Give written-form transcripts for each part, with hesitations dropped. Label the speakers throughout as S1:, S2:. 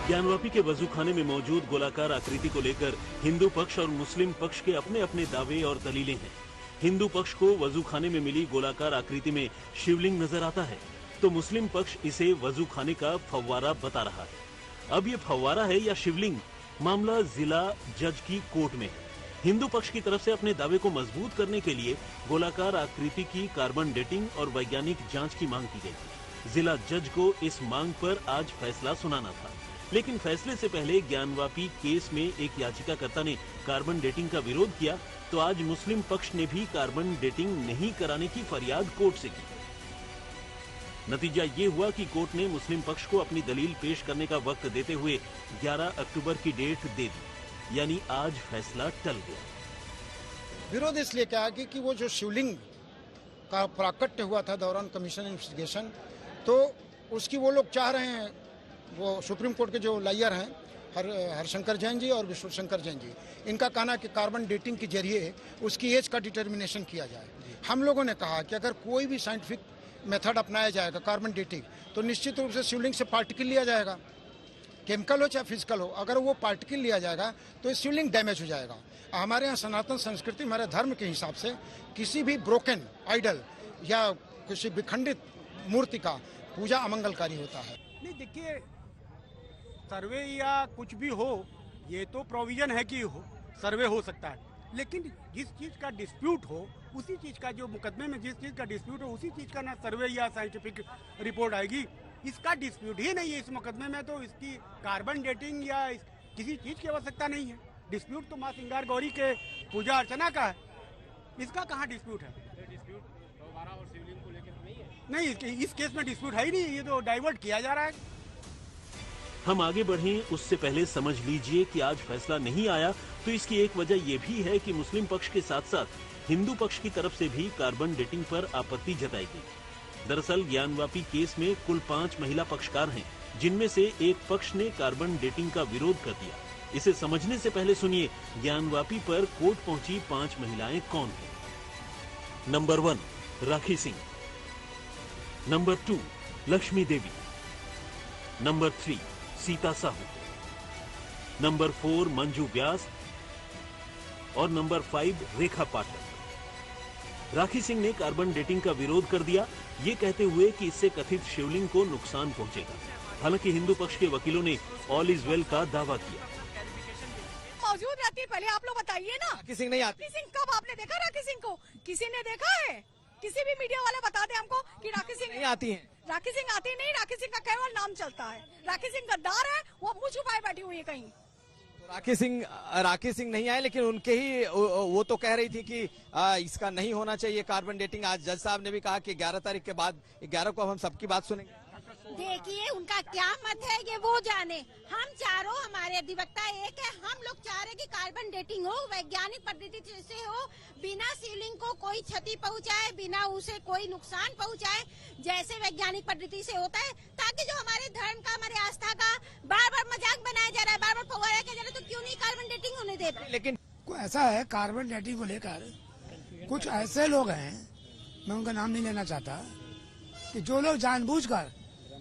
S1: ज्ञानवापी के वजूखाने में मौजूद गोलाकार आकृति को लेकर हिंदू पक्ष और मुस्लिम पक्ष के अपने अपने दावे और दलीलें हैं। हिंदू पक्ष को वजूखाने में मिली गोलाकार आकृति में शिवलिंग नजर आता है, तो मुस्लिम पक्ष इसे वजूखाने का फव्वारा बता रहा है। अब ये फव्वारा है या शिवलिंग, मामला जिला जज की कोर्ट में है। हिंदू पक्ष की तरफ से अपने दावे को मजबूत करने के लिए गोलाकार आकृति की कार्बन डेटिंग और वैज्ञानिक जांच की मांग की गई। जिला जज को इस मांग पर आज फैसला सुनाना था, लेकिन फैसले से पहले ज्ञानवापी केस में एक याचिकाकर्ता ने कार्बन डेटिंग का विरोध किया, तो आज मुस्लिम पक्ष ने भी कार्बन डेटिंग नहीं कराने की फरियाद कोर्ट से की। नतीजा ये हुआ कि कोर्ट ने मुस्लिम पक्ष को अपनी दलील पेश करने का वक्त देते हुए 11 अक्टूबर की डेट दे दी, यानी आज फैसला टल गया।
S2: विरोध इसलिए क्या कि वो जो शिवलिंग का प्राकट्य हुआ था दौरान कमीशन इन्वेस्टिगेशन, तो उसकी वो लोग चाह रहे हैं, वो सुप्रीम कोर्ट के जो लॉयर हैं हरशंकर जैन जी और विष्णु शंकर जैन जी, इनका कहना है कि कार्बन डेटिंग के जरिए उसकी एज का डिटर्मिनेशन किया जाए। हम लोगों ने कहा कि अगर कोई भी साइंटिफिक मेथड अपनाया जाएगा कार्बन डेटिंग, तो निश्चित रूप से शिवलिंग से पार्टिकल लिया जाएगा, केमिकल हो चाहे फिजिकल हो। अगर वो पार्टिकल लिया जाएगा तो शिवलिंग डैमेज हो जाएगा। हमारे यहाँ सनातन संस्कृति, हमारे धर्म के हिसाब से किसी भी ब्रोकन आइडल या किसी विखंडित मूर्ति का पूजा अमंगलकारी होता है।
S3: नहीं, देखिए, सर्वे या कुछ भी हो, ये तो प्रोविजन है कि सर्वे हो सकता है, लेकिन जिस चीज का डिस्प्यूट हो, उसी चीज का, जो मुकदमे में जिस चीज का डिस्प्यूट हो, उसी चीज का ना सर्वे या साइंटिफिक रिपोर्ट आएगी। इसका डिस्प्यूट ही नहीं है इस मुकदमे में, तो इसकी कार्बन डेटिंग या किसी चीज की आवश्यकता नहीं है। डिस्प्यूट तो माँ सिंगार गौरी के पूजा अर्चना का है, इसका कहाँ डिस्प्यूट है? डिस्प्यूट फव्वारा और शिवलिंग को लेकर नहीं है। नहीं, इस केस में डिस्प्यूट है ही नहीं, ये तो डाइवर्ट किया जा रहा है।
S1: हम आगे बढ़ें उससे पहले समझ लीजिए कि आज फैसला नहीं आया, तो इसकी एक वजह यह भी है कि मुस्लिम पक्ष के साथ साथ हिंदू पक्ष की तरफ से भी कार्बन डेटिंग पर आपत्ति जताई गई। दरअसल ज्ञानवापी केस में कुल 5 महिला पक्षकार हैं, जिनमें से एक पक्ष ने कार्बन डेटिंग का विरोध कर दिया। इसे समझने से पहले सुनिए ज्ञानवापी पर कोर्ट पहुंची 5 महिलाएं कौन हैं। नंबर 1 राखी सिंह, नंबर 2 लक्ष्मी देवी, नंबर 3 सीता साहू, नंबर 4 मंजू व्यास और नंबर 5 रेखा पाठक। राखी सिंह ने कार्बन डेटिंग का विरोध कर दिया, ये कहते हुए कि इससे कथित शिवलिंग को नुकसान पहुंचेगा। हालांकि हिंदू पक्ष के वकीलों ने ऑल इज वेल का दावा किया।
S4: मौजूद रहती है, पहले आप लोग बताइए ना।
S5: राखी सिंह नहीं आती।
S4: राखी सिंह कब आपने देखा? राखी सिंह को किसी ने देखा है? किसी भी मीडिया वाले बता दे हमको कि राखी सिंह
S5: नहीं आती हैं।
S4: राखी सिंह आती नहीं, राखी सिंह का केवल नाम चलता है। राखी सिंह गद्दार है, वो मुंह छुपाए बैठी हुई है कहीं।
S5: तो राखी सिंह नहीं आए, लेकिन उनके ही वो तो कह रही थी कि इसका नहीं होना चाहिए कार्बन डेटिंग। आज जज साहब ने भी कहा कि 11 तारीख के बाद 11 को अब हम सबकी बात सुनेंगे।
S6: देखिए, उनका क्या मत है ये वो जाने। हम चारों, हमारे अधिवक्ता एक है, हम लोग चाह रहे कि कार्बन डेटिंग हो, वैज्ञानिक पद्धति से हो, बिना शिवलिंग को कोई क्षति पहुंचाए, बिना उसे कोई नुकसान पहुंचाए, जैसे वैज्ञानिक पद्धति से होता है, ताकि जो हमारे धर्म का, हमारे आस्था का बार बार मजाक बनाया जा रहा है, बार बार फव्वारा किया जा रहा है, तो क्यों नहीं कार्बन डेटिंग होने देते?
S5: लेकिन
S7: ऐसा है, कार्बन डेटिंग को लेकर कुछ ऐसे लोग हैं, मैं उनका नाम नहीं लेना चाहता, कि जो लोग जानबूझकर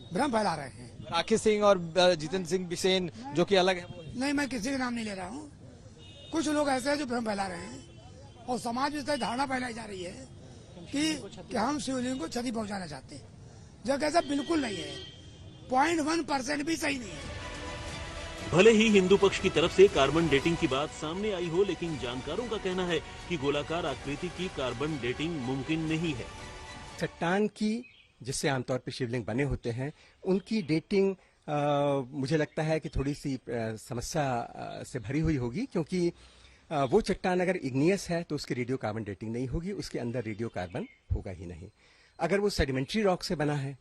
S7: भ्रम फैला रहे हैं।
S5: राखी सिंह और जितेंद्र सिंह बिसेन जो कि अलग है।
S7: नहीं, मैं किसी का नाम नहीं ले रहा हूँ। कुछ लोग ऐसे हैं जो भ्रम फैला रहे हैं और समाज में इस तरह धारणा फैलाई जा रही है कि हम शिवलिंग को क्षति पहुंचाना चाहते हैं, जो ऐसा बिल्कुल नहीं है। 0.1% भी सही नहीं है।
S1: भले ही हिंदू पक्ष की तरफ से कार्बन डेटिंग की बात सामने आई हो, लेकिन जानकारों का कहना है कि गोलाकार आकृति की कार्बन डेटिंग मुमकिन नहीं है।
S8: चट्टान की, जिससे आमतौर पर शिवलिंग बने होते हैं, उनकी डेटिंग मुझे लगता है कि थोड़ी सी समस्या से भरी हुई होगी, क्योंकि वो चट्टान अगर इग्नियस है तो उसकी रेडियो कार्बन डेटिंग नहीं होगी, उसके अंदर रेडियो कार्बन होगा ही नहीं। अगर वो सेडिमेंट्री रॉक से बना है,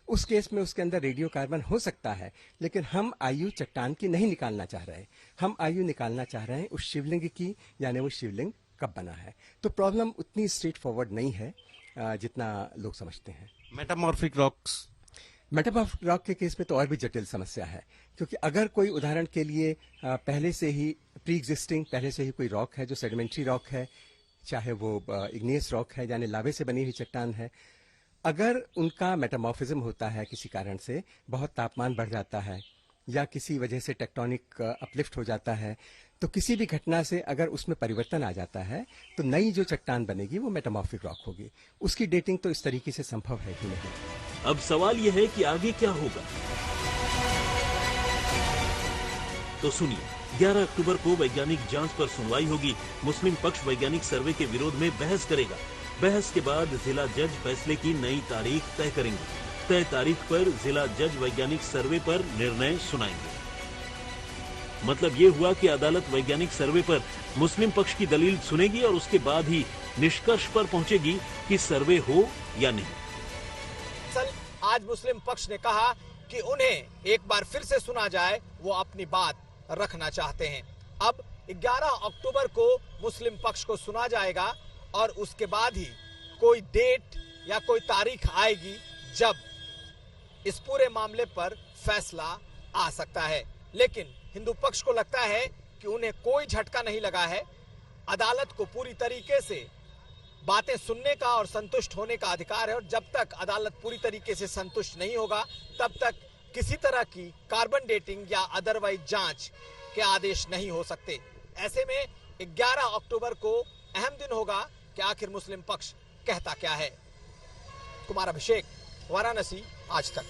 S8: उस केस में उसके अंदर रेडियो कार्बन हो सकता है, लेकिन हम आयु चट्टान की नहीं निकालना चाह रहे हैं। हम आयु निकालना चाह रहे हैं उस शिवलिंग की, यानी वो शिवलिंग कब बना है। तो प्रॉब्लम उतनी स्ट्रेट फॉरवर्ड नहीं है जितना लोग समझते हैं।
S9: मेटामॉर्फिक रॉक के केस में तो और भी जटिल समस्या है, क्योंकि अगर कोई उदाहरण के लिए पहले से ही प्री एग्जिस्टिंग, पहले से ही कोई रॉक है जो सेडिमेंट्री रॉक है, चाहे वो इग्नियस रॉक है यानी लावे से बनी हुई चट्टान है, अगर उनका मेटामॉर्फिज्म होता है किसी कारण से, बहुत तापमान बढ़ जाता है
S8: या किसी वजह से टेक्टोनिक अपलिफ्ट हो जाता है, तो किसी भी घटना से अगर उसमें परिवर्तन आ जाता है तो नई जो चट्टान बनेगी वो मेटामॉर्फिक रॉक होगी। उसकी डेटिंग तो इस तरीके से संभव है ही नहीं।
S1: अब सवाल यह है कि आगे क्या होगा। तो सुनिए, 11 अक्टूबर को वैज्ञानिक जांच पर सुनवाई होगी। मुस्लिम पक्ष वैज्ञानिक सर्वे के विरोध में बहस करेगा। बहस के बाद जिला जज फैसले की नई तारीख तय करेंगे। तय तारीख पर जिला जज वैज्ञानिक सर्वे पर निर्णय सुनाएंगे। मतलब ये हुआ कि अदालत वैज्ञानिक सर्वे पर मुस्लिम पक्ष की दलील सुनेगी और उसके बाद ही निष्कर्ष पर पहुंचेगी कि सर्वे हो या नहीं।
S5: आज मुस्लिम पक्ष ने कहा कि उन्हें एक बार फिर से सुना जाए, वो अपनी बात रखना चाहते हैं। अब 11 अक्टूबर को मुस्लिम पक्ष को सुना जाएगा और उसके बाद ही कोई डेट या कोई तारीख आएगी जब इस पूरे मामले पर फैसला आ सकता है। लेकिन हिंदू पक्ष को लगता है कि उन्हें कोई झटका नहीं लगा है। अदालत को पूरी तरीके से बातें सुनने का और संतुष्ट होने का अधिकार है और जब तक अदालत पूरी तरीके से संतुष्ट नहीं होगा तब तक किसी तरह की कार्बन डेटिंग या अदरवाइज जांच के आदेश नहीं हो सकते। ऐसे में 11 अक्टूबर को अहम दिन होगा कि आखिर मुस्लिम पक्ष कहता क्या है। कुमार अभिषेक, वाराणसी, आज तक।